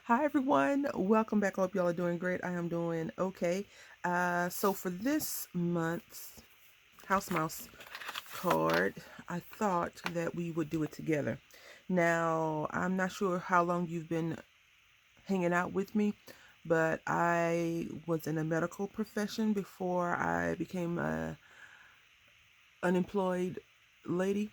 Hi everyone, welcome back. I hope y'all are doing great. I am doing okay. So for this month's House Mouse card, I thought that we would do it together. Now, I'm not sure how long you've been hanging out with me, but I was in a medical profession before I became a unemployed lady.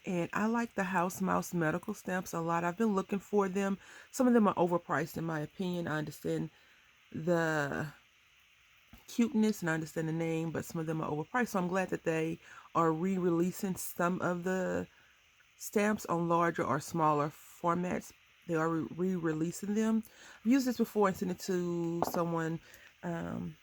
And I like the House Mouse medical stamps a lot. I've been looking for them. Some of them are overpriced in my opinion. I understand the cuteness and I understand the name, but some of them are overpriced. So I'm glad that they are re-releasing some of the stamps on larger or smaller formats. They are re-releasing them. I've used this before and sent it to someone, um,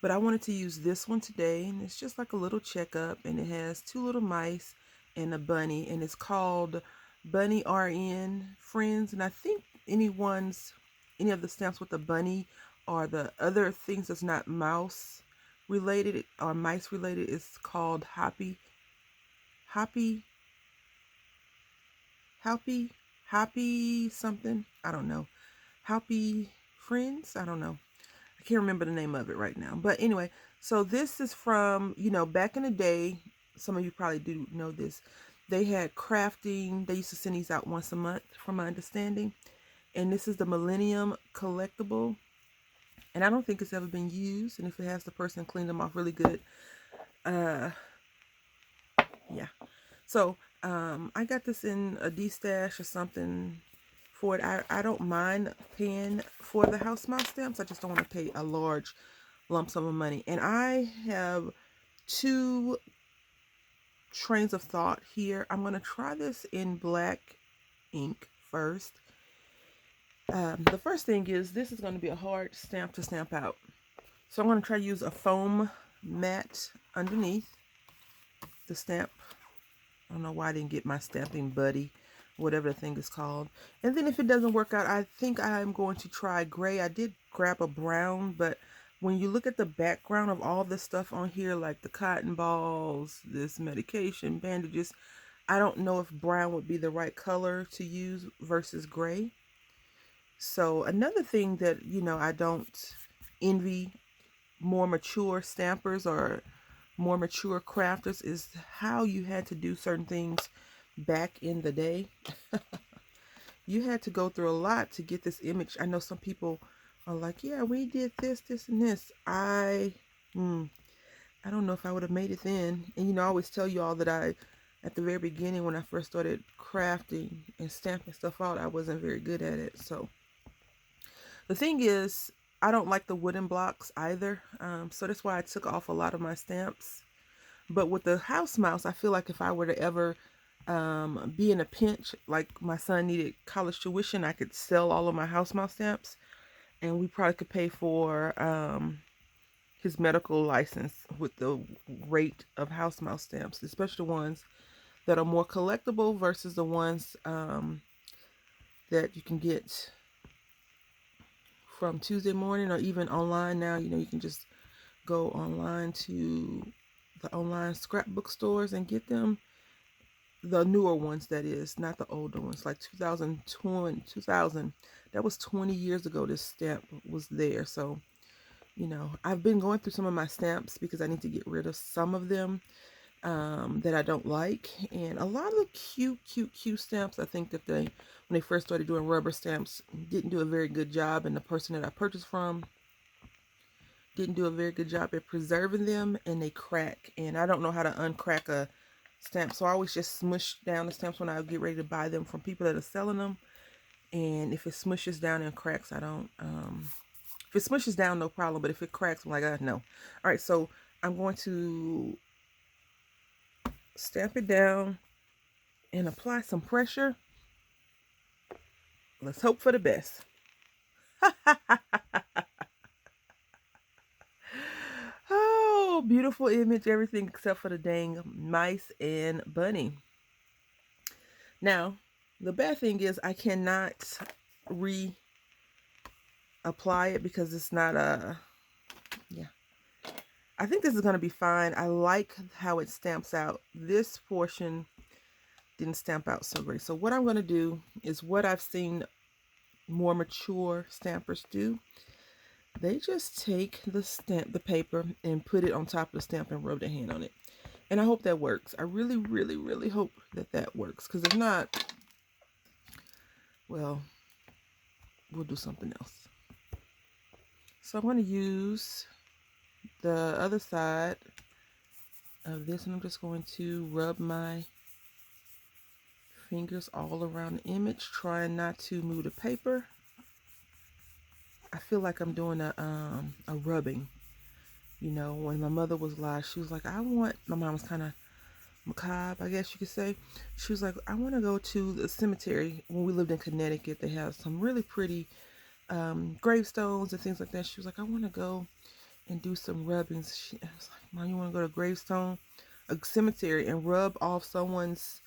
but I wanted to use this one today. And it's just like a little checkup, and it has two little mice and a bunny, and it's called Bunny RN Friends. And I think any of the stamps with the bunny or the other things that's not mouse related or mice related is called Happy, Happy, Happy something. I don't know. Happy Friends. I don't know. I can't remember the name of it right now. But anyway, so this is from, back in the day, some of you probably do know this. They had crafting. They used to send these out once a month, from my understanding. And this is the Millennium Collectible. And I don't think it's ever been used. And if it has, the person cleaned them off really good. Yeah. So I got this in a D-stash or something for it. I don't mind paying for the house mouse stamps. I just don't want to pay a large lump sum of money. And I have two trains of thought here. I'm going to try this in black ink first. The first thing is this is going to be a hard stamp to stamp out. So I'm going to try to use a foam mat underneath the stamp. I don't know why I didn't get my stamping buddy, whatever the thing is called. And then if it doesn't work out, I think I'm going to try gray. I did grab a brown, but when you look at the background of all this stuff on here, like the cotton balls, this medication, bandages, I don't know if brown would be the right color to use versus gray. So another thing that, I don't envy more mature stampers or more mature crafters is how you had to do certain things back in the day. You had to go through a lot to get this image. I know some people are like, yeah, we did this, this, and this. I don't know if I would have made it then. And I always tell you all that at the very beginning when I first started crafting and stamping stuff out, I wasn't very good at it. So the thing is, I don't like the wooden blocks either. So that's why I took off a lot of my stamps. But with the house mouse, I feel like if I were to ever be in a pinch, like my son needed college tuition, I could sell all of my house mouse stamps, and we probably could pay for his medical license with the rate of house mouse stamps, especially the ones that are more collectible versus the ones that you can get from Tuesday morning or even online now. You can just go online to the online scrapbook stores and get them. The newer ones, that is, not the older ones, like 2020, 2000. That was 20 years ago this stamp was there. So, I've been going through some of my stamps because I need to get rid of some of them that I don't like. And a lot of the cute stamps, I think that when they first started doing rubber stamps, didn't do a very good job. And the person that I purchased from didn't do a very good job at preserving them, and they crack. And I don't know how to uncrack a stamp, so I always just smush down the stamps when I get ready to buy them from people that are selling them. And if it smushes down and cracks, I don't if it smushes down, no problem, but if it cracks, I'm like, no. All right, so I'm going to stamp it down and apply some pressure. Let's hope for the best. Oh, beautiful image, everything except for the dang mice and bunny. Now, the bad thing is I cannot reapply it because it's not yeah. I think this is going to be fine. I like how it stamps out. This portion didn't stamp out so great. So what I'm going to do is what I've seen more mature stampers do. They just take the paper and put it on top of the stamp and rub their hand on it. And I hope that works. I really, really, really hope that works. Because if not, well, we'll do something else. So I'm going to use the other side of this, and I'm just going to rub my fingers all around the image, trying not to move the paper. I feel like I'm doing a rubbing. You know, when my mother was alive, she was like, my mom was kind of macabre, I guess you could say. She was like, I want to go to the cemetery. When we lived in Connecticut, they have some really pretty gravestones and things like that. She was like, I want to go and do some rubbings. I was like, Mom, you want to go to a cemetery, and rub off someone's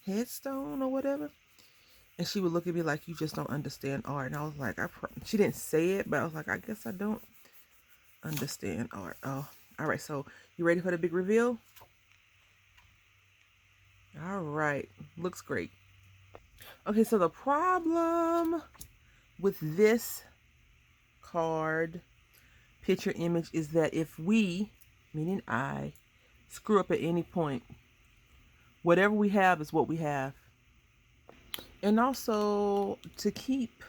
headstone or whatever? And she would look at me like, you just don't understand art. And I was like, she didn't say it, but I was like, I guess I don't understand art. Oh, all right. So you ready for the big reveal? All right. Looks great. Okay, so the problem with this card picture image is that if we, meaning I, screw up at any point, whatever we have is what we have. And also, to keep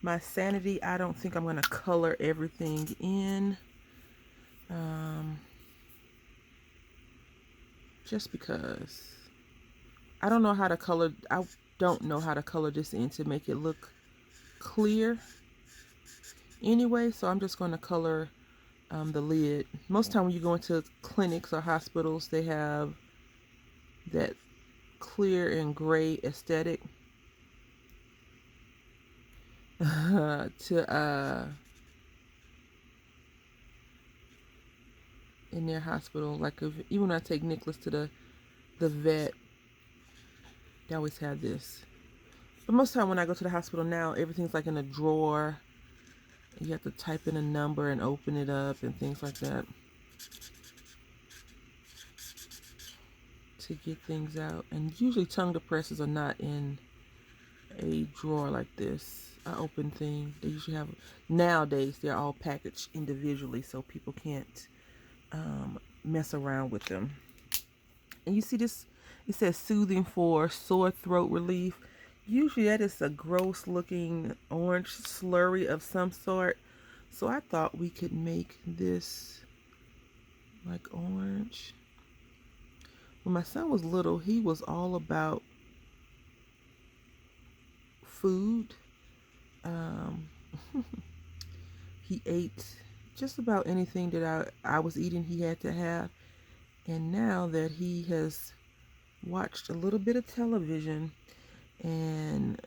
my sanity, I don't think I'm going to color everything in. Just because I don't know how to color. I don't know how to color this in to make it look clear anyway. So I'm just going to color the lid. Most time when you go into clinics or hospitals, they have that clear and gray aesthetic to in their hospital. Like even when I take Nicholas to the vet, they always have this. But most time when I go to the hospital now, everything's like in a drawer. You have to type in a number and open it up and things like that to get things out. And usually tongue depressors are not in a drawer like this, an open thing. They usually have, nowadays, they're all packaged individually so people can't mess around with them. And you see this, it says soothing for sore throat relief. Usually that is a gross looking orange slurry of some sort. So I thought we could make this like orange. When my son was little, he was all about food. He ate just about anything that I was eating, he had to have. And now that he has watched a little bit of television and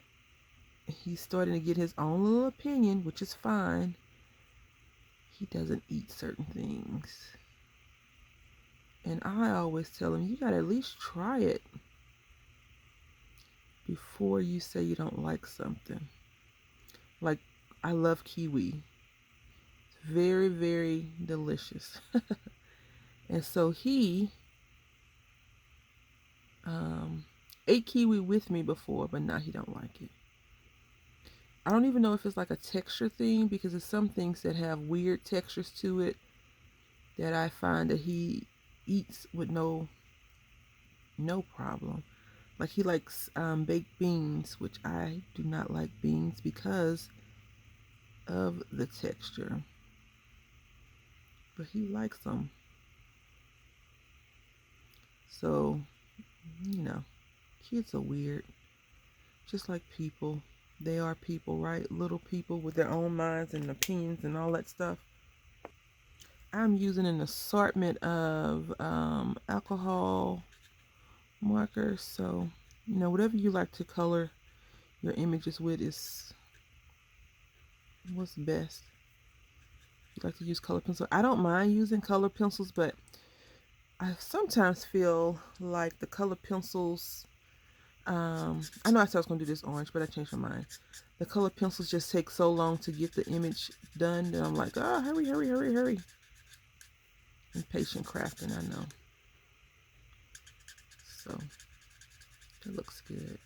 he's starting to get his own little opinion, which is fine, he doesn't eat certain things. And I always tell him, you gotta at least try it before you say you don't like something. Like, I love kiwi. It's very, very delicious. And so he ate kiwi with me before, but now he don't like it. I don't even know if it's like a texture thing, because there's some things that have weird textures to it that I find that he eats with no problem. Like he likes baked beans, which I do not like beans because of the texture. But he likes them. So, you know, kids are weird. Just like people. They are people, right? Little people with their own minds and opinions and all that stuff. I'm using an assortment of alcohol markers. So, you know, whatever you like to color your images with is what's best. You like to use color pencils. I don't mind using color pencils, but I sometimes feel like the color pencils, I know I said I was going to do this orange, but I changed my mind. The color pencils just take so long to get the image done that I'm like, oh, hurry, hurry, hurry, hurry. Impatient crafting, I know. So, it looks good.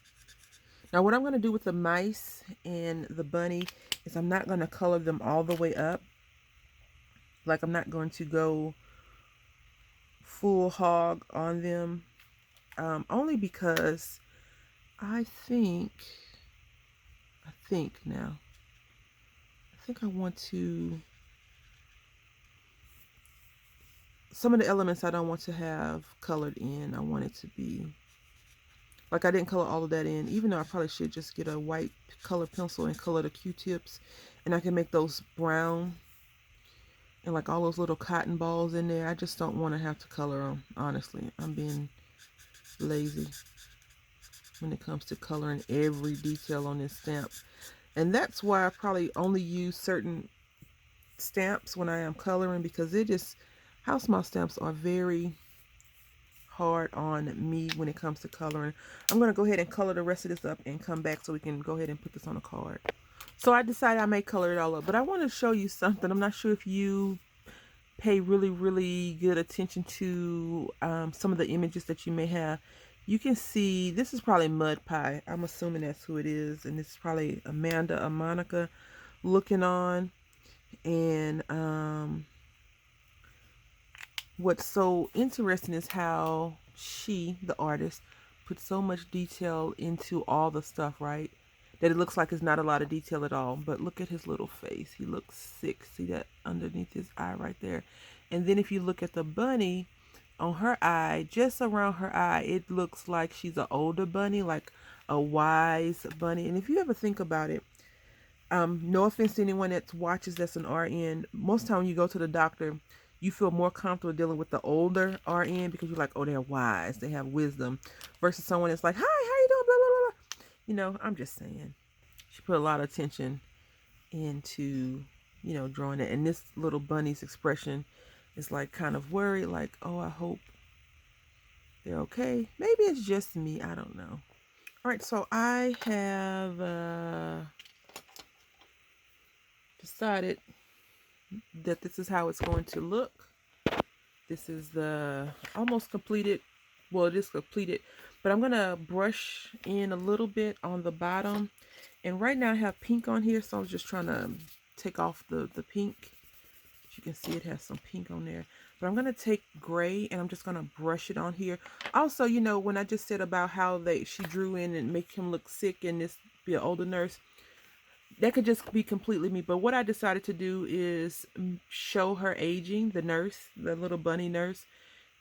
Now what I'm going to do with the mice and the bunny is I'm not going to color them all the way up. Like I'm not going to go full hog on them. Only because I think now, I think I want to, some of the elements I don't want to have colored in. I want it to be, like I didn't color all of that in, even though I probably should just get a white color pencil and color the Q-tips. And I can make those brown and like all those little cotton balls in there. I just don't want to have to color them, honestly. I'm being lazy when it comes to coloring every detail on this stamp. And that's why I probably only use certain stamps when I am coloring, because it just, house mouse stamps are very hard on me when it comes to coloring. I'm going to go ahead and color the rest of this up and come back so we can go ahead and put this on a card. So I decided I may color it all up, but I want to show you something. I'm not sure if you pay really good attention to some of the images that you may have. You can see this is probably Mud Pie. I'm assuming that's who it is, and this is probably Amanda or Monica looking on. And what's so interesting is how she, the artist, put so much detail into all the stuff, right? That it looks like it's not a lot of detail at all. But look at his little face. He looks sick. See that underneath his eye right there? And then if you look at the bunny, on her eye, just around her eye, it looks like she's an older bunny, like a wise bunny. And if you ever think about it, no offense to anyone that watches that's an RN, most of the time when you go to the doctor, you feel more comfortable dealing with the older RN because you're like, oh, they're wise, they have wisdom, versus someone that's like, hi, how you doing, blah, blah, blah. You know, I'm just saying. She put a lot of attention into, you know, drawing it. And this little bunny's expression is like kind of worried, like, oh, I hope they're okay. Maybe it's just me, I don't know. All right, so I have decided that this is how it's going to look. This is the almost completed, well, it is completed, but I'm gonna brush in a little bit on the bottom. And right now I have pink on here, so I was just trying to take off the pink. As you can see, it has some pink on there. But I'm gonna take gray and I'm just gonna brush it on here. Also, you know, when I just said about how she drew in and make him look sick and this be an older nurse, that could just be completely me. But what I decided to do is show her aging, the nurse, the little bunny nurse.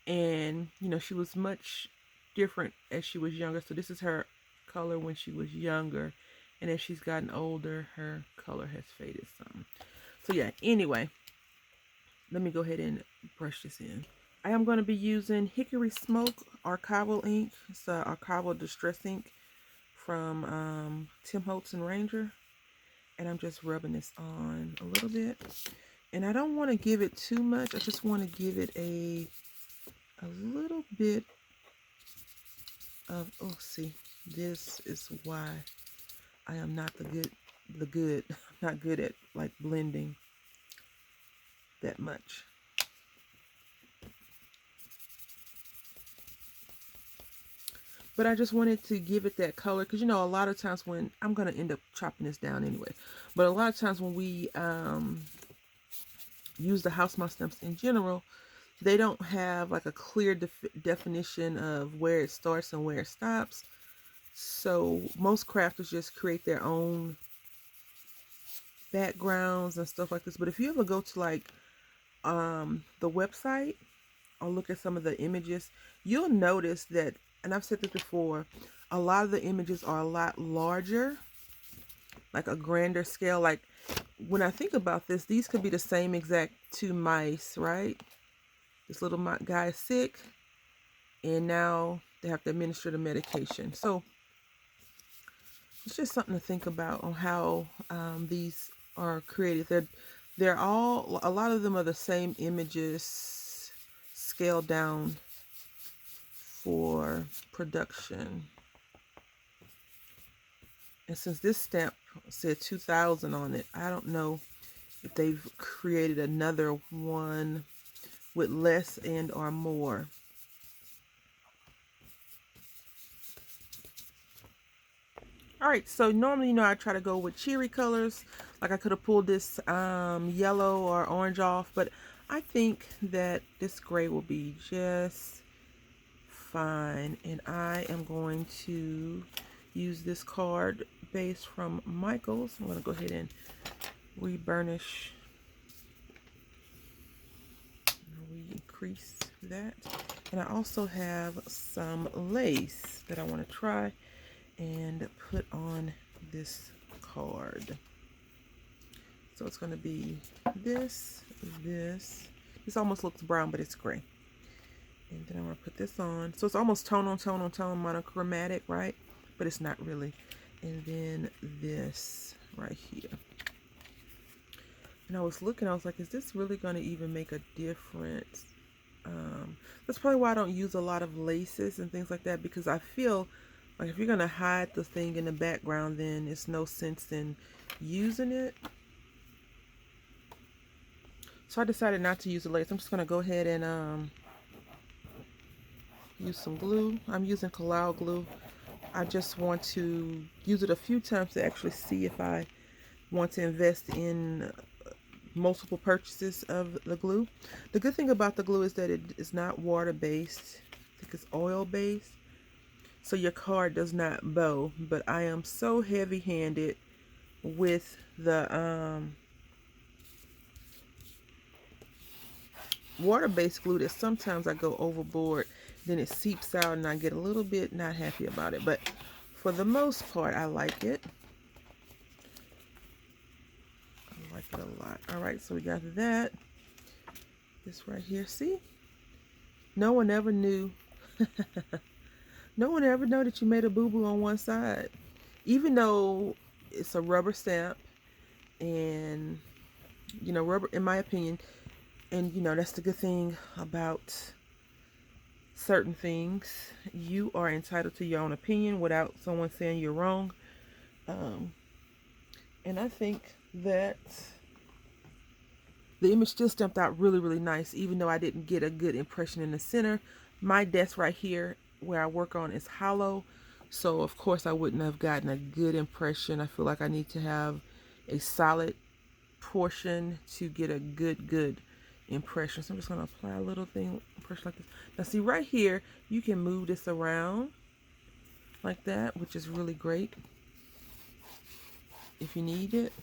And, you know, she was much different as she was younger. So this is her color when she was younger. And as she's gotten older, her color has faded some. So yeah, anyway, let me go ahead and brush this in. I am going to be using Hickory Smoke Archival ink. It's Archival Distress ink from Tim Holtz and Ranger. And I'm just rubbing this on a little bit. And I don't want to give it too much. I just want to give it a little bit of, oh, see, this is why I am not I'm not good at like blending that much. But I just wanted to give it that color because, you know, a lot of times when, I'm going to end up chopping this down anyway, but a lot of times when we use the house mouse stamps in general, they don't have like a clear definition of where it starts and where it stops. So most crafters just create their own backgrounds and stuff like this. But if you ever go to like the website or look at some of the images, you'll notice that, and I've said this before, a lot of the images are a lot larger, like a grander scale. Like when I think about this, these could be the same exact two mice, right? This little guy is sick, and now they have to administer the medication. So it's just something to think about on how these are created. They're all, a lot of them are the same images scaled down for production. And since this stamp said 2000 on it, I don't know if they've created another one with less and or more. All right, so normally, I try to go with cheery colors. Like I could have pulled this yellow or orange off, but I think that this gray will be just fine. And I am going to use this card base from Michaels. I'm going to go ahead and re-burnish, re-increase that. And I also have some lace that I want to try and put on this card. So it's going to be this. This almost looks brown, but it's gray. And then I'm going to put this on. So it's almost tone on tone on tone, monochromatic, right? But it's not really. And then this right here. And I was looking, I was like, is this really going to even make a difference? That's probably why I don't use a lot of laces and things like that, because I feel like if you're going to hide the thing in the background, then it's no sense in using it. So I decided not to use the lace. I'm just going to go ahead and use some glue. I'm using Kalal glue. I just want to use it a few times to actually see if I want to invest in multiple purchases of the glue. The good thing about the glue is that it is not water-based. I think it's oil-based. So your card does not bow. But I am so heavy-handed with the water-based glue that sometimes I go overboard. Then it seeps out and I get a little bit not happy about it. But for the most part, I like it. I like it a lot. All right, so we got that. This right here, see? No one ever knew. No one ever know that you made a boo-boo on one side. Even though it's a rubber stamp and, rubber, in my opinion, and, that's the good thing about certain things. You are entitled to your own opinion without someone saying you're wrong. And I think that the image still stamped out really, really nice, even though I didn't get a good impression in the center. My desk right here where I work on is hollow, so of course I wouldn't have gotten a good impression. I feel like I need to have a solid portion to get a good impression. So I'm just going to apply a little thing, impression like this. Now see right here, you can move this around like that, which is really great if you need it.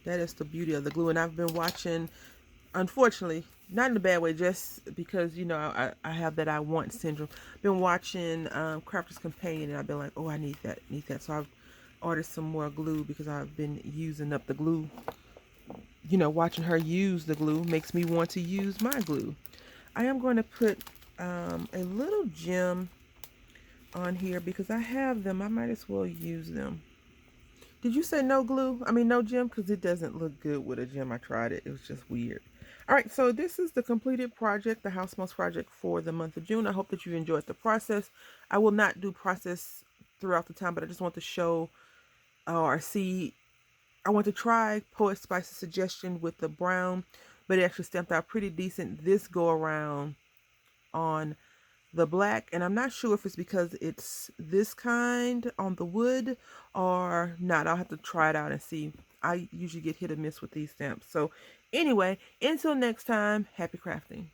That is the beauty of the glue. And I've been watching, unfortunately, not in a bad way, just because, I have that I want syndrome. Been watching Crafter's Companion, and I've been like, oh, I need that. So I've ordered some more glue because I've been using up the glue. Watching her use the glue makes me want to use my glue. I am going to put a little gem on here because I have them. I might as well use them. Did you say no glue? I mean, no gem? Because it doesn't look good with a gem. I tried it. It was just weird. All right, so this is the completed project, the house mouse project for the month of June. I hope that you enjoyed the process. I will not do process throughout the time, but I just want to show or see. I want to try Poet Spice's suggestion with the brown, but it actually stamped out pretty decent this go around on the black, and I'm not sure if it's because it's this kind on the wood or not. I'll have to try it out and see. I usually get hit or miss with these stamps. So anyway, until next time, happy crafting.